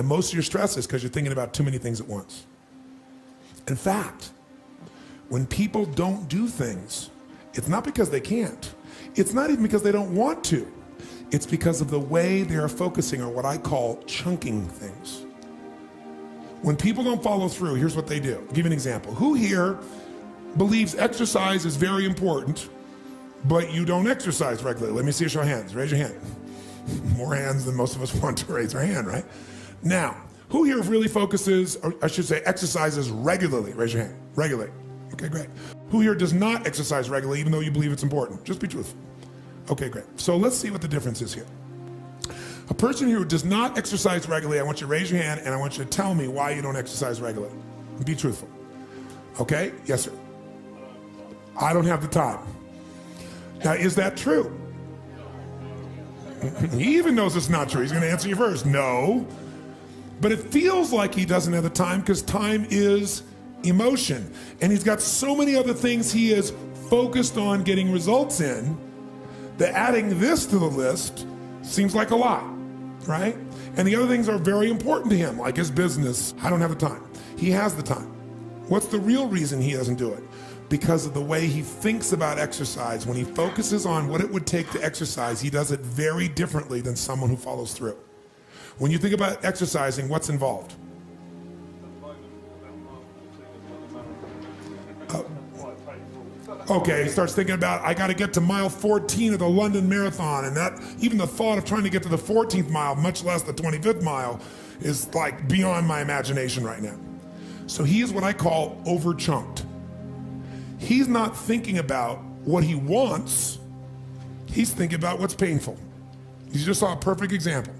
And most of your stress is because you're thinking about too many things at once. In fact, when people don't do things, it's not because they can't. It's not even because they don't want to. It's because of the way they are focusing on what I call chunking things. When people don't follow through, here's what they do. I'll give you an example. Who here believes exercise is very important, but you don't exercise regularly? Let me see a show of hands. Raise your hand. More hands than most of us want to raise our hand, right? Now, who here really focuses, or I should say exercises regularly? Raise your hand. Regularly. Okay, great. Who here does not exercise regularly even though you believe it's important? Just be truthful. Okay, great. So let's see what the difference is here. A person who does not exercise regularly, I want you to raise your hand and I want you to tell me why you don't exercise regularly. Be truthful. Okay? Yes, sir. I don't have the time. Now, is that true? He even knows it's not true. He's going to answer you first. No. But it feels like he doesn't have the time because time is emotion. And he's got so many other things he is focused on getting results in that adding this to the list seems like a lot, right? And the other things are very important to him, like his business. I don't have the time. He has the time. What's the real reason he doesn't do it? Because of the way he thinks about exercise. When he focuses on what it would take to exercise, he does it very differently than someone who follows through. When you think about exercising, what's involved? Okay, he starts thinking about, I got to get to mile 14 of the London Marathon, and that even the thought of trying to get to the 14th mile, much less the 25th mile, is like beyond my imagination right now. So he is what I call over-chunked. He's not thinking about what he wants, he's thinking about what's painful. You just saw a perfect example.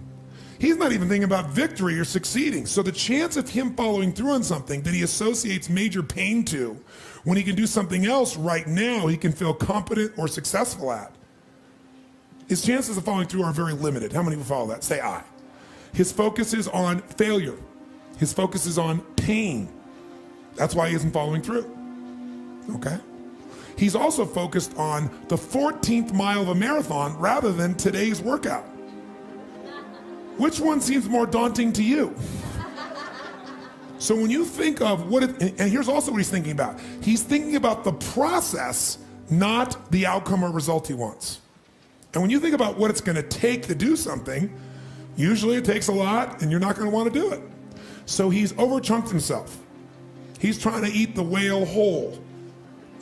He's not even thinking about victory or succeeding. So the chance of him following through on something that he associates major pain to, when he can do something else right now he can feel competent or successful at, his chances of following through are very limited. How many will follow that? Say I. His focus is on failure. His focus is on pain. That's why he isn't following through. Okay? He's also focused on the 14th mile of a marathon rather than today's workout. Which one seems more daunting to you? So when you think of what it, and here's also what he's thinking about. He's thinking about the process, not the outcome or result he wants. And when you think about what it's going to take to do something, usually it takes a lot and you're not going to want to do it. So he's overchunked himself. He's trying to eat the whale whole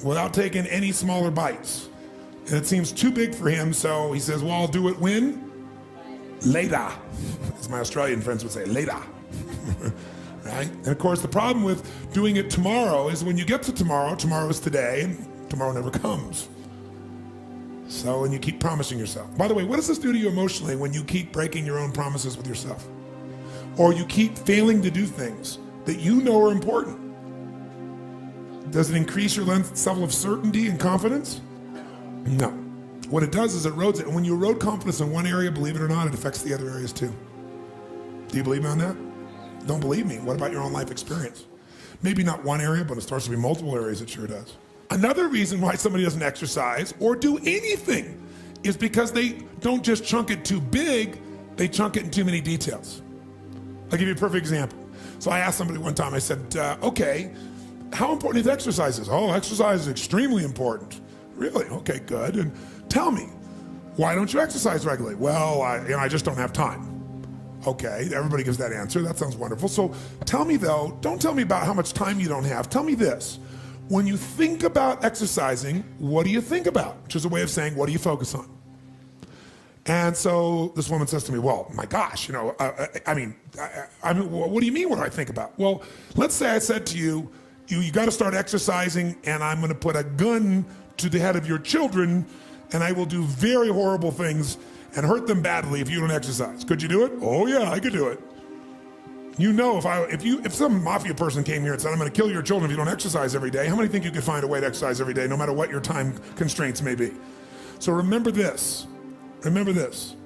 without taking any smaller bites. And it seems too big for him, so he says, well, I'll do it when? Later. As my Australian friends would say, later. Right? And of course, the problem with doing it tomorrow is when you get to tomorrow, tomorrow is today, and tomorrow never comes. So, and you keep promising yourself. By the way, what does this do to you emotionally when you keep breaking your own promises with yourself? Or you keep failing to do things that you know are important? Does it increase your level of certainty and confidence? No. What it does is it erodes it. And when you erode confidence in one area, believe it or not, it affects the other areas too. Do you believe me on that? Don't believe me. What about your own life experience? Maybe not one area, but it starts to be multiple areas. It sure does. Another reason why somebody doesn't exercise or do anything is because they don't just chunk it too big, they chunk it in too many details. I'll give you a perfect example. So I asked somebody one time, I said, okay, how important is exercise? Oh, exercise is extremely important. Really? Okay, good. And tell me, why don't you exercise regularly? Well, I just don't have time. Okay, everybody gives that answer. That sounds wonderful. So tell me though, don't tell me about how much time you don't have. Tell me this. When you think about exercising, what do you think about? Which is a way of saying, what do you focus on? And so this woman says to me, well, my gosh, I mean, what do you mean what do I think about? Well, let's say I said to you, you got to start exercising and I'm going to put a gun to the head of your children and I will do very horrible things and hurt them badly if you don't exercise. Could you do it? Oh yeah, I could do it. You know, if some mafia person came here and said, I'm going to kill your children if you don't exercise every day, how many think you could find a way to exercise every day, no matter what your time constraints may be? So remember this. Remember this.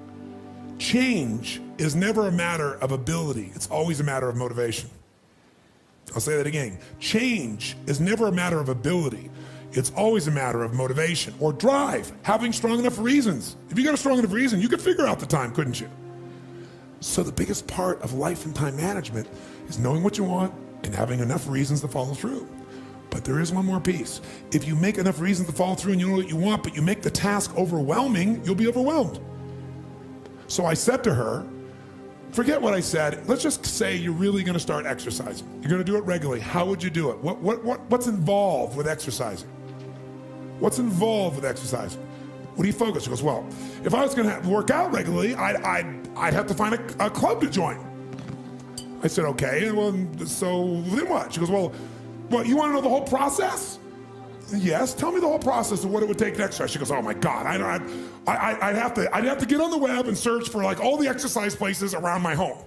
Change is never a matter of ability. It's always a matter of motivation. I'll say that again. Change is never a matter of ability. It's always a matter of motivation or drive, having strong enough reasons. If you got a strong enough reason, you could figure out the time, couldn't you? So the biggest part of life and time management is knowing what you want and having enough reasons to follow through. But there is one more piece. If you make enough reasons to follow through and you know what you want, but you make the task overwhelming, you'll be overwhelmed. So I said to her, forget what I said. Let's just say you're really going to start exercising. You're going to do it regularly. How would you do it? What's involved with exercising? What's involved with exercising? What do you focus? She goes, well, if I was going to work out regularly, I'd have to find a club to join. I said, okay, well, so then what? She goes, well, you want to know the whole process? Yes, tell me the whole process of what it would take to exercise. She goes, oh my God, I'd have to get on the web and search for like all the exercise places around my home.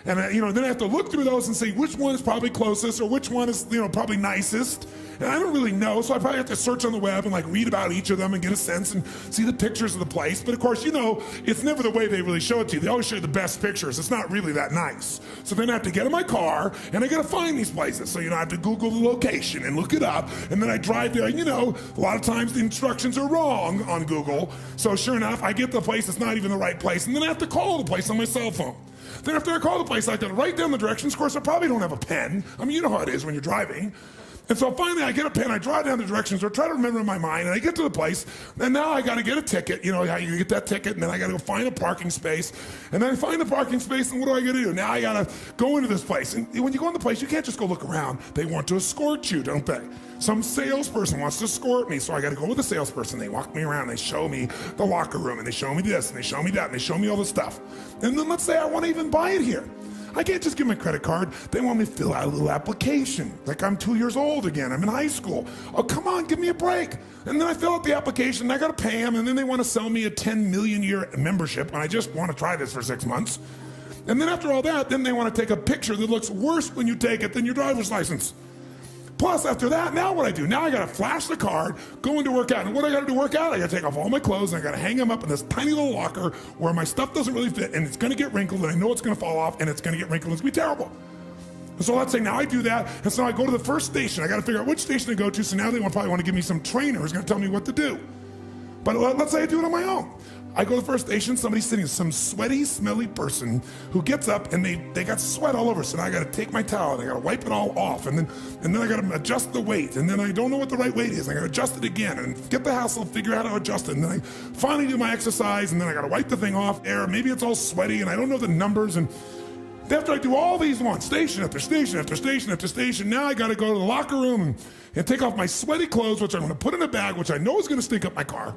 And then I have to look through those and see which one is probably closest or which one is probably nicest. And I don't really know, so I probably have to search on the web and like read about each of them and get a sense and see the pictures of the place. But of course, it's never the way they really show it to you. They always show you the best pictures. It's not really that nice. So then I have to get in my car and I got to find these places. So I have to Google the location and look it up. And then I drive there. A lot of times the instructions are wrong on Google. So sure enough, I get to the place that's not even the right place. And then I have to call the place on my cell phone. Then after I call the place, I have to write down the directions. Of course, I probably don't have a pen. You know how it is when you're driving. And so finally I get a pen, I draw down the directions or try to remember in my mind, and I get to the place, and now I got to get a ticket. You get that ticket, and then I got to go find a parking space. And then I find the parking space, and what do I got to do? Now I got to go into this place. And when you go in the place, you can't just go look around. They want to escort you, don't they? Some salesperson wants to escort me, so I got to go with the salesperson. They walk me around, they show me the locker room, and they show me this, and they show me that, and they show me all the stuff. And then let's say I want to even buy it here. I can't just give my credit card. They want me to fill out a little application. Like I'm 2 years old again. I'm in high school. Oh, come on, give me a break. And then I fill out the application, and I got to pay them, and then they want to sell me a 10 million year membership, and I just want to try this for 6 months. And then after all that, then they want to take a picture that looks worse when you take it than your driver's license. Plus, after that, now what I do? Now I got to flash the card, go into work out. And what I got to do to work out? I got to take off all my clothes, and I got to hang them up in this tiny little locker where my stuff doesn't really fit, and it's going to get wrinkled, and I know it's going to fall off, and it's going to get wrinkled, and it's going to be terrible. And so let's say now I do that, and so I go to the first station. I got to figure out which station to go to, so now they probably want to give me some trainer who's going to tell me what to do. But let's say I do it on my own. I go to the first station, somebody's sitting, some sweaty, smelly person who gets up and they got sweat all over. So now I got to take my towel and I got to wipe it all off. And then I got to adjust the weight. And then I don't know what the right weight is. I got to adjust it again and get the hassle, figure out how to adjust it. And then I finally do my exercise and then I got to wipe the thing off there. Maybe it's all sweaty and I don't know the numbers. And after I do all these ones, station after station after station after station, now I got to go to the locker room and take off my sweaty clothes, which I'm going to put in a bag, which I know is going to stink up my car.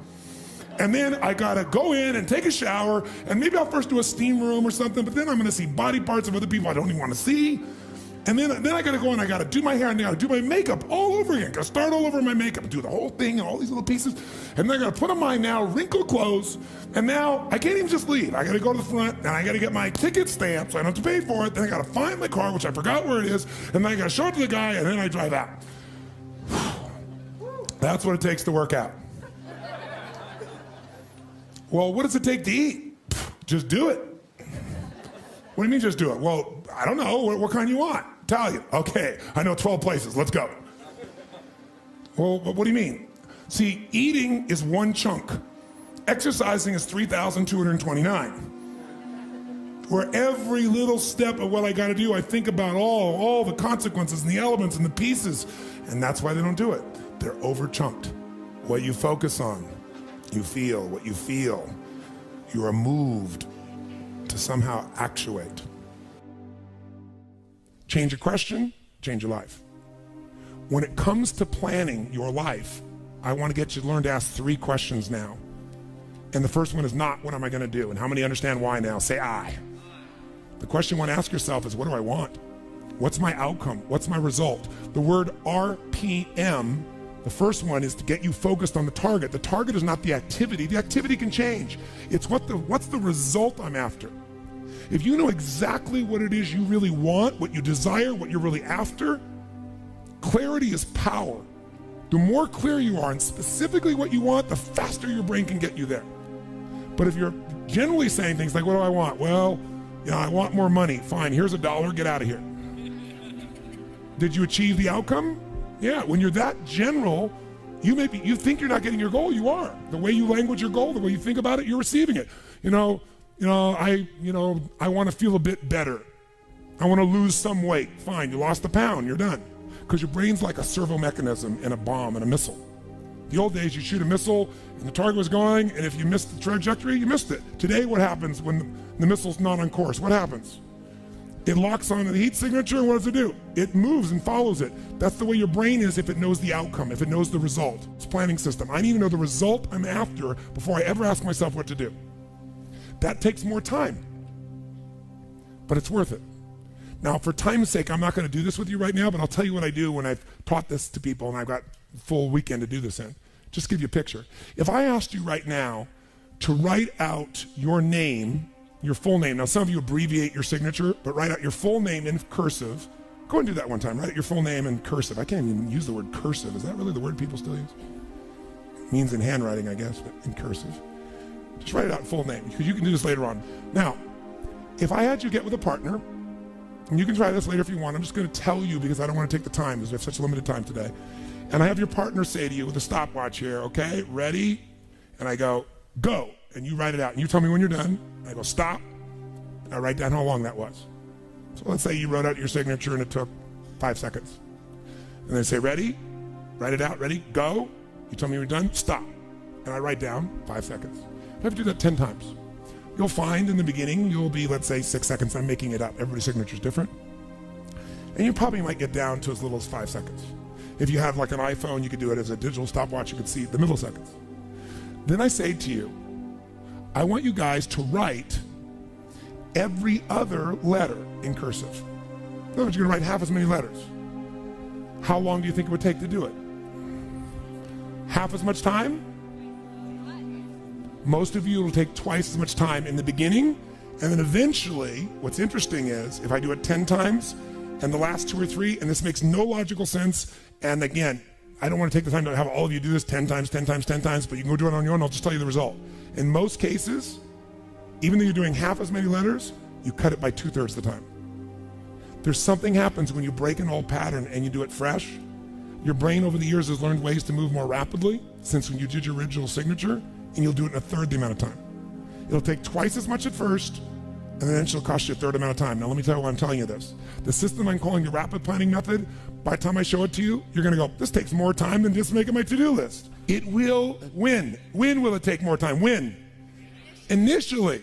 And then I gotta go in and take a shower, and maybe I'll first do a steam room or something, but then I'm gonna see body parts of other people I don't even wanna see. And then I gotta go and I gotta do my hair and I gotta do my makeup all over again. Gotta start all over my makeup, do the whole thing and all these little pieces. And then I gotta put on my now wrinkled clothes, and now I can't even just leave. I gotta go to the front and I gotta get my ticket stamped so I don't have to pay for it. Then I gotta find my car, which I forgot where it is, and then I gotta show it to the guy, and then I drive out. That's what it takes to work out. Well, what does it take to eat? Just do it. What do you mean just do it? Well, I don't know. What kind you want? Italian. Okay, I know 12 places. Let's go. Well, what do you mean? See, eating is one chunk. Exercising is 3,229. Where every little step of what I got to do, I think about all the consequences and the elements and the pieces. And that's why they don't do it. They're over-chunked. What you focus on, you feel. What you feel, you are moved to somehow actuate. Change your question, change your life. When it comes to planning your life, I want to get you to learn to ask 3 questions now. And the first one is not, what am I going to do? And how many understand why now? Say I. The question you want to ask yourself is, what do I want? What's my outcome? What's my result? The word RPM, the first one, is to get you focused on the target. The target is not the activity. The activity can change. It's what's the result I'm after. If you know exactly what it is you really want, what you desire, what you're really after, clarity is power. The more clear you are and specifically what you want, the faster your brain can get you there. But if you're generally saying things like, what do I want? Well, I want more money. Fine, here's $1, get out of here. Did you achieve the outcome? Yeah, when you're that general, you think you're not getting your goal, you are. The way you language your goal, the way you think about it, you're receiving it. I want to feel a bit better. I want to lose some weight. Fine, you lost a pound, you're done. Because your brain's like a servo mechanism in a bomb and a missile. The old days, you shoot a missile and the target was going, and if you missed the trajectory, you missed it. Today, what happens when the missile's not on course? What happens? It locks onto the heat signature, and what does it do? It moves and follows it. That's the way your brain is if it knows the outcome, if it knows the result. It's a planning system. I need to know the result I'm after before I ever ask myself what to do. That takes more time, but it's worth it. Now, for time's sake, I'm not going to do this with you right now, but I'll tell you what I do when I've taught this to people and I've got a full weekend to do this in. Just give you a picture. If I asked you right now to write out your name, your full name. Now, some of you abbreviate your signature, but write out your full name in cursive. Go and do that one time. Write out your full name in cursive. I can't even use the word cursive. Is that really the word people still use? It means in handwriting, I guess, but in cursive. Just write it out full name, because you can do this later on. Now, if I had you get with a partner, and you can try this later if you want. I'm just going to tell you because I don't want to take the time because we have such limited time today. And I have your partner say to you with a stopwatch here, okay, ready? And I go, go. And you write it out. And you tell me when you're done. I go, stop. And I write down how long that was. So let's say you wrote out your signature and it took 5 seconds. And then say, ready? Write it out. Ready? Go. You tell me when you're done. Stop. And I write down 5 seconds. I have to do that 10 times. You'll find in the beginning, you'll be, let's say, 6 seconds. I'm making it up. Everybody's signature is different. And you probably might get down to as little as 5 seconds. If you have like an iPhone, you could do it as a digital stopwatch. You could see the milliseconds. Then I say to you, I want you guys to write every other letter in cursive. In other words, you're going to write half as many letters. How long do you think it would take to do it? Half as much time? Most of you, it'll take twice as much time in the beginning, and then eventually, what's interesting is, if I do it 10 times, and the last 2 or 3, and this makes no logical sense, and again, I don't want to take the time to have all of you do this 10 times, 10 times, 10 times, but you can go do it on your own, I'll just tell you the result. In most cases, even though you're doing half as many letters, you cut it by 2/3 the time. There's something happens when you break an old pattern and you do it fresh. Your brain over the years has learned ways to move more rapidly since when you did your original signature, and you'll do it in 1/3 the amount of time. It'll take twice as much at first, and then it'll cost you 1/3 amount of time. Now let me tell you why I'm telling you this. The system I'm calling the rapid planning method, by the time I show it to you, you're gonna go, this takes more time than just making my to-do list. It will win. When will it take more time? When? Initially.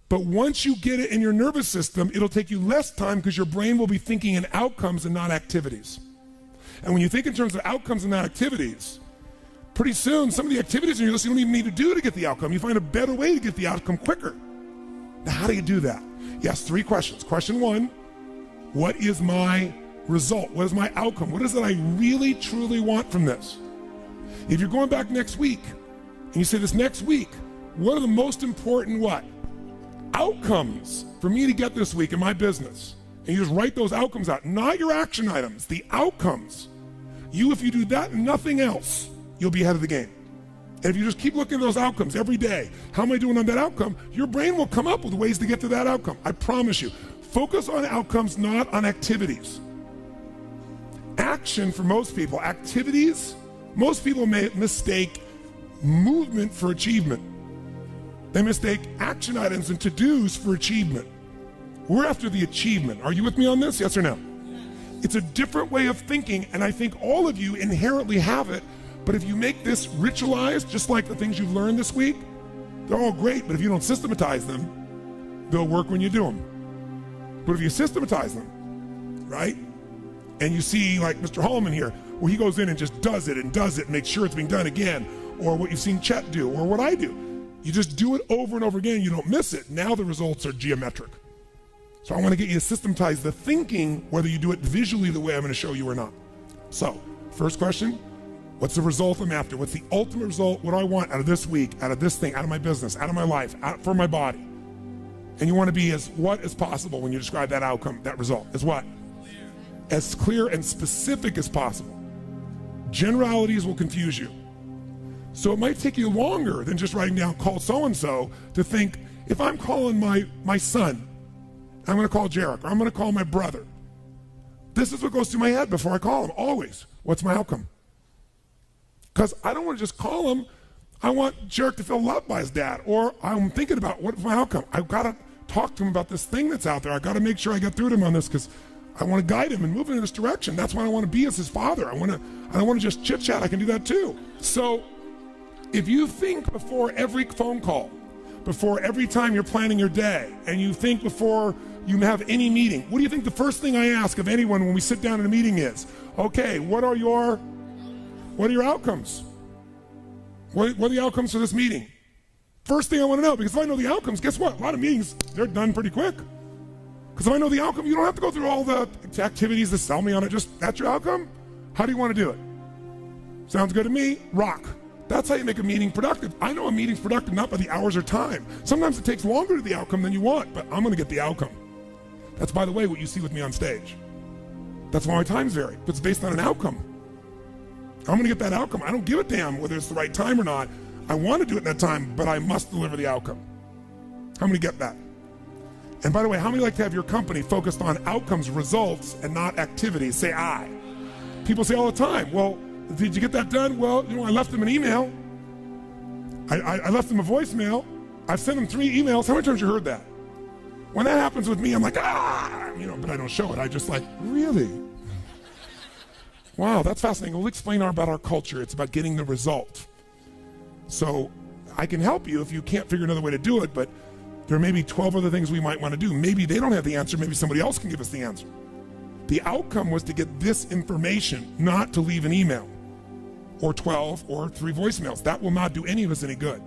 But once you get it in your nervous system, it'll take you less time because your brain will be thinking in outcomes and not activities. And when you think in terms of outcomes and not activities, pretty soon, some of the activities in your list you don't even need to do to get the outcome. You find a better way to get the outcome quicker. Now, how do you do that? Yes, 3 questions. Question 1, what is my result? What is my outcome? What is it I really, truly want from this? If you're going back next week, and you say this next week, what are the most important outcomes for me to get this week in my business? And you just write those outcomes out, not your action items, the outcomes. If you do that and nothing else, you'll be ahead of the game. And if you just keep looking at those outcomes every day, how am I doing on that outcome? Your brain will come up with ways to get to that outcome. I promise you. Focus on outcomes, not on activities. Action for most people, activities, most people may mistake movement for achievement. They mistake action items and to-dos for achievement. We're after the achievement. Are you with me on this? Yes or no? It's a different way of thinking, and I think all of you inherently have it. But if you make this ritualized, just like the things you've learned this week, they're all great, but if you don't systematize them, they'll work when you do them. But if you systematize them, right? And you see like Mr. Hallman here, where he goes in and just does it and makes sure it's being done again, or what you've seen Chet do, or what I do. You just do it over and over again, you don't miss it. Now the results are geometric. So I want to get you to systematize the thinking, whether you do it visually the way I'm going to show you or not. So, first question, what's the result I'm after? What's the ultimate result? What do I want out of this week, out of this thing, out of my business, out of my life, for my body? And you want to be as what as possible when you describe that outcome, that result. As what? As clear and specific as possible. Generalities will confuse you. So it might take you longer than just writing down call so-and-so to think, if I'm calling my son, I'm going to call Jarek, or I'm going to call my brother. This is what goes through my head before I call him, always. What's my outcome? Because I don't want to just call him. I want Jarek to feel loved by his dad. Or I'm thinking about what's my outcome. I've got to talk to him about this thing that's out there. I've got to make sure I get through to him on this because I want to guide him and move him in this direction. That's what I want to be as his father. I don't want to just chit chat. I can do that too. So if you think before every phone call, before every time you're planning your day, and you think before you have any meeting, what do you think the first thing I ask of anyone when we sit down in a meeting is? Okay, what are your outcomes? What are the outcomes for this meeting? First thing I want to know, because if I know the outcomes, guess what? A lot of meetings, they're done pretty quick. Because if I know the outcome, you don't have to go through all the activities to sell me on it. Just, that's your outcome? How do you want to do it? Sounds good to me. Rock. That's how you make a meeting productive. I know a meeting's productive not by the hours or time. Sometimes it takes longer to the outcome than you want, but I'm going to get the outcome. That's, by the way, what you see with me on stage. That's why my times vary. It's based on an outcome. I'm going to get that outcome. I don't give a damn whether it's the right time or not. I want to do it in that time, but I must deliver the outcome. How many get that? And by the way, how many like to have your company focused on outcomes, results, and not activities? Say I. People say all the time, well, did you get that done? Well, I left them an email. I left them a voicemail. I've sent them 3 emails. How many times you heard that? When that happens with me, I'm like, but I don't show it. I just like, really? Wow, that's fascinating. We'll explain about our culture. It's about getting the result. So I can help you if you can't figure another way to do it, but there may be 12 other things we might want to do. Maybe they don't have the answer. Maybe somebody else can give us the answer. The outcome was to get this information, not to leave an email or 12 or 3 voicemails. That will not do any of us any good.